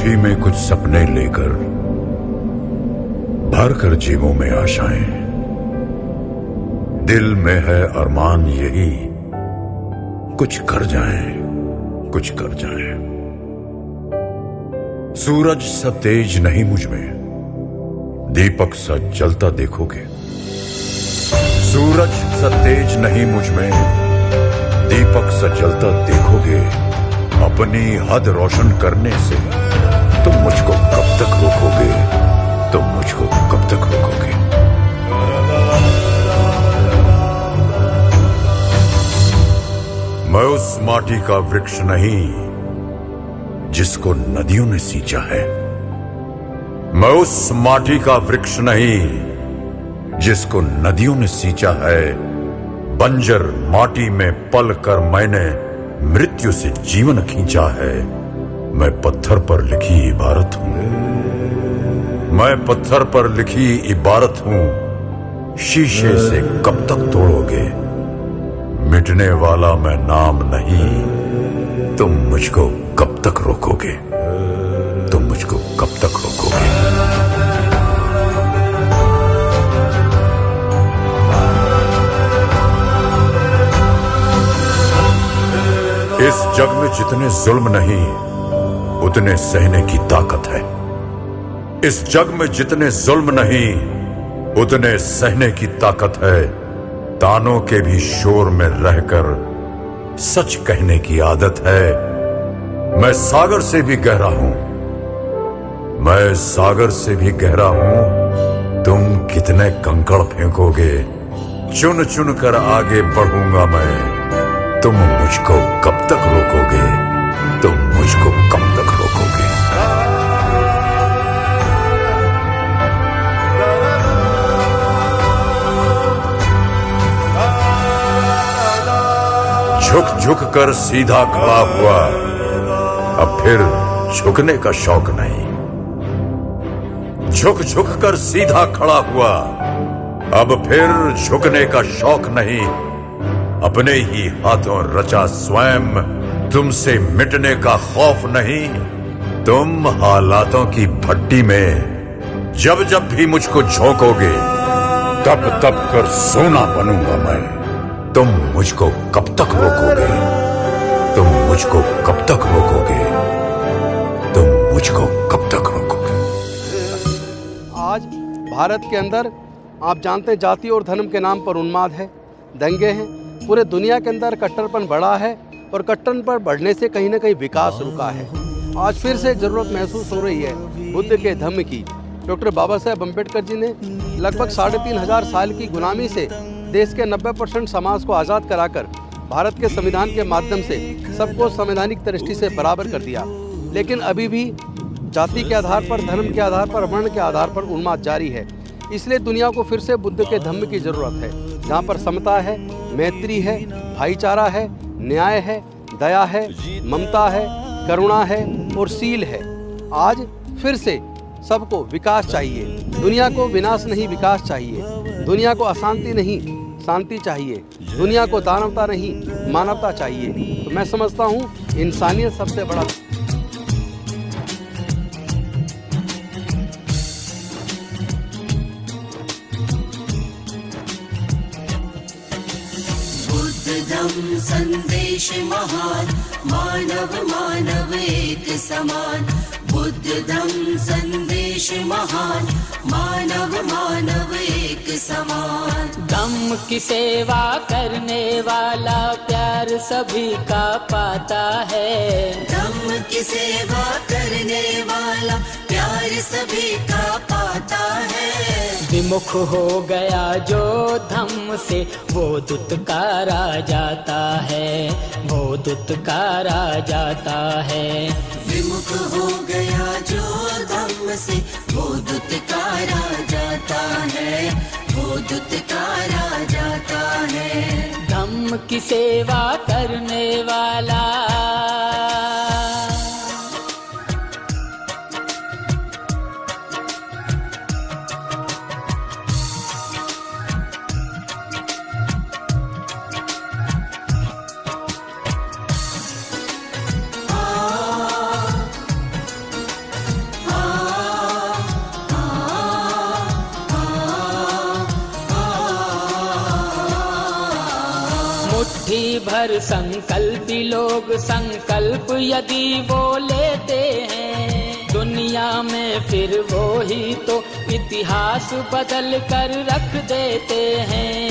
मुट्ठी में कुछ सपने लेकर भर कर जेबों में आशाएं, दिल में है अरमान यही कुछ कर जाएं, कुछ कर जाएं। सूरज सा तेज नहीं मुझ में, दीपक सा जलता देखोगे। सूरज सा तेज नहीं मुझ में, दीपक सा जलता देखोगे। अपनी हद रोशन करने से तुम मुझको कब तक रोकोगे, तुम मुझको कब तक रोकोगे। मैं उस माटी का वृक्ष नहीं जिसको नदियों ने सींचा है। मैं उस माटी का वृक्ष नहीं जिसको नदियों ने सींचा है। बंजर माटी में पल कर मैंने मृत्यु से जीवन खींचा है। मैं पत्थर पर लिखी इबारत हूं, मैं पत्थर पर लिखी इबारत हूं। शीशे से कब तक तोड़ोगे, मिटने वाला मैं नाम नहीं। तुम मुझको कब तक रोकोगे, तुम मुझको कब तक रोकोगे। इस जग में जितने जुल्म नहीं उतने सहने की ताकत है। इस जग में जितने जुल्म नहीं उतने सहने की ताकत है। तानों के भी शोर में रहकर सच कहने की आदत है। मैं सागर से भी गहरा हूं, मैं सागर से भी गहरा हूं। तुम कितने कंकड़ फेंकोगे, चुन चुन कर आगे बढ़ूंगा मैं। तुम मुझको कब तक रोकोगे, तुम मुझको कब तक रोकोगे। झुक झुक कर सीधा खड़ा हुआ, अब फिर झुकने का शौक नहीं। झुक झुक कर सीधा खड़ा हुआ, अब फिर झुकने का शौक नहीं। अपने ही हाथों रचा स्वयं, तुमसे मिटने का खौफ नहीं। तुम हालातों की भट्टी में जब जब भी मुझको झोंकोगे, तब तब कर सोना बनूंगा मैं। तुम मुझको कब तक रोकोगे, तुम मुझको कब तक रोकोगे, तुम मुझको कब तक रोकोगे। आज भारत के अंदर आप जानते हैं जाति और धर्म के नाम पर उन्माद है, दंगे हैं। पूरे दुनिया के अंदर कट्टरपन बढ़ा है और कट्टरपन बढ़ने से कहीं ना कहीं विकास रुका है। आज फिर से ज़रूरत महसूस हो रही है बुद्ध के धम्म की। डॉक्टर बाबा साहेब अम्बेडकर जी ने लगभग 3,500 साल की गुलामी से देश के 90% समाज को आज़ाद कराकर भारत के संविधान के माध्यम से सबको संवैधानिक दृष्टि से बराबर कर दिया। लेकिन अभी भी जाति के आधार पर, धर्म के आधार पर, वर्ण के आधार पर उन्माद जारी है। इसलिए दुनिया को फिर से बुद्ध के धम्म की ज़रूरत है, जहाँ पर समता है, मैत्री है, भाईचारा है, न्याय है, दया है, ममता है, करुणा है और शील है। आज फिर से सबको विकास चाहिए। दुनिया को विनाश नहीं, विकास चाहिए। दुनिया को अशांति नहीं, शांति चाहिए। दुनिया को दानवता नहीं, मानवता चाहिए। तो मैं समझता हूँ इंसानियत सबसे बड़ा। बुद्धधम्म संदेश महान, मानव मानव एक समान। बुद्धधम्म संदेश महान, मानव मानव एक समान। धम्म की सेवा करने वाला प्यार सभी का पाता है। धम्म की सेवा करने वाला प्यार सभी का पाता है। विमुख हो गया जो धम्म से वो दुत्कारा जाता है, वो दुत्कारा जाता है। विमुख हो गया जो धम्म से वो दुत्कारा जाता है, वो दुत्कारा जाता है। धम्म की सेवा करने वाला मुट्ठी भर संकल्पी लोग संकल्प यदि वो लेते हैं, दुनिया में फिर वो ही तो इतिहास बदल कर रख देते हैं।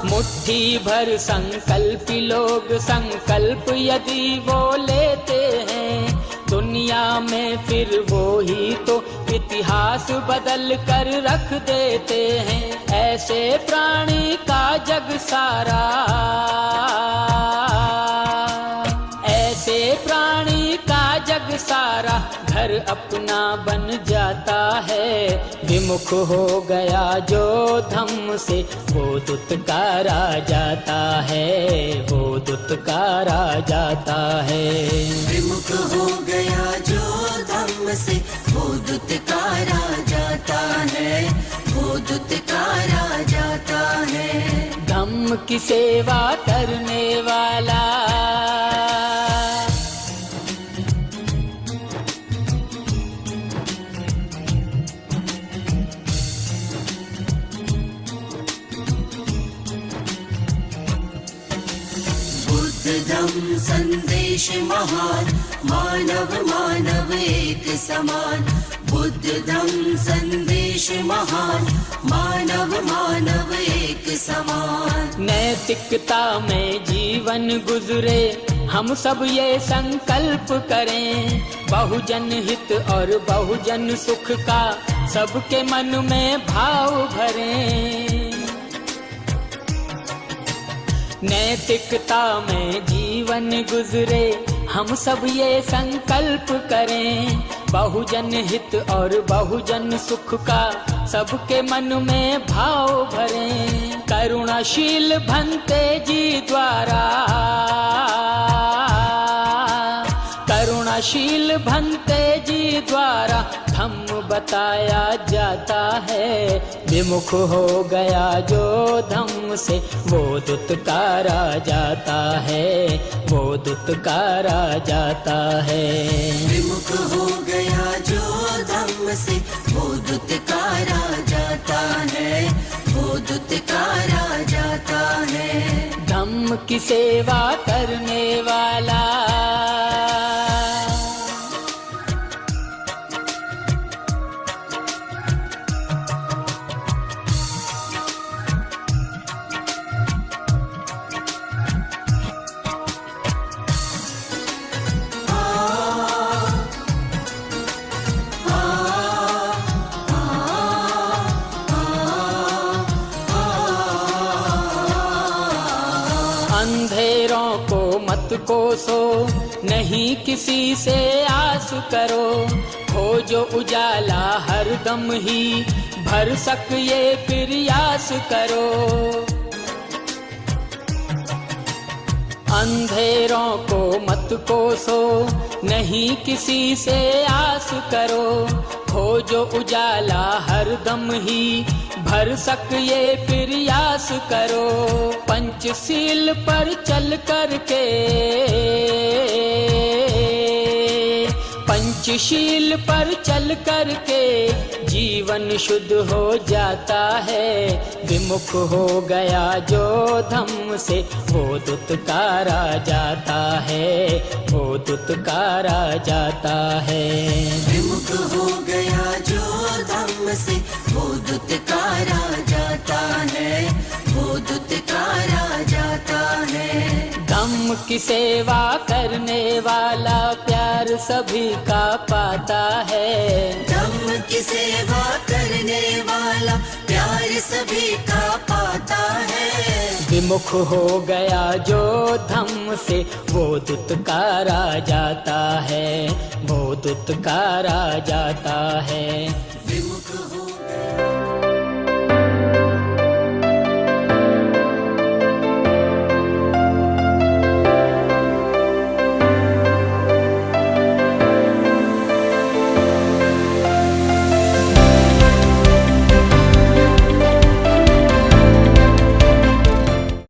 मुट्ठी भर संकल्पी लोग संकल्प यदि वो लेते हैं, दुनिया में फिर वो ही तो इतिहास बदल कर रख देते हैं। ऐसे प्राणी का जग सारा, ऐसे प्राणी का जग सारा घर अपना बन जाता है। विमुख हो गया जो धम्म से वो दुत्कारा जाता है, वो दुत्कारा जाता है। विमुख हो गया जो धम्म से वो दुत्कारा जाता है, वो दुत्कारा जाता है। धम्म की सेवा करने वाला, धम्म संदेश महान, मानव मानव एक समान। बुद्ध धम्म संदेश महान, मानव मानव एक समान। नैतिकता में जीवन गुजरे हम सब ये संकल्प करें, बहुजन हित और बहुजन सुख का सबके मन में भाव भरें। नैतिकता में जीवन गुजरे हम सब ये संकल्प करें, बहुजन हित और बहुजन सुख का सबके मन में भाव भरें। करुणाशील भंते जी द्वारा, करुणाशील भंते जी द्वारा धम्म बताया जाता है। विमुख हो गया जो धम्म से वो दुत्कारा जाता है, वो दुत्कारा जाता है। विमुख हो गया जो धम्म से वो दुत्कारा जाता है, वो दुत्कारा जाता है। धम्म की सेवा करने वाला, अंधेरों को मत कोसो, नहीं किसी से आस करो। खोजो उजाला हर दम ही, भर सक ये प्रयास करो। अंधेरों को मत कोसो, नहीं किसी से आस करो। खोजो उजाला हर दम ही, भर सक ये प्रयास करो। पंचशील पर चल करके, पंचशील पर चल करके जीवन शुद्ध हो जाता है। विमुख हो गया जो धम्म से वो दुत्कारा जाता है, वो दुत्कारा जाता है। विमुख हो गया जो धम्म से वो दुत्कारा जाता है, वो दुत्कारा जाता है। धम्म की सेवा करने वाला प्यार सभी का पाता है। धम्म की सेवा करने वाला प्यार सभी का पाता है। विमुख हो गया जो धम्म से वो दुत्कारा जाता है, वो दुत्कारा जाता है।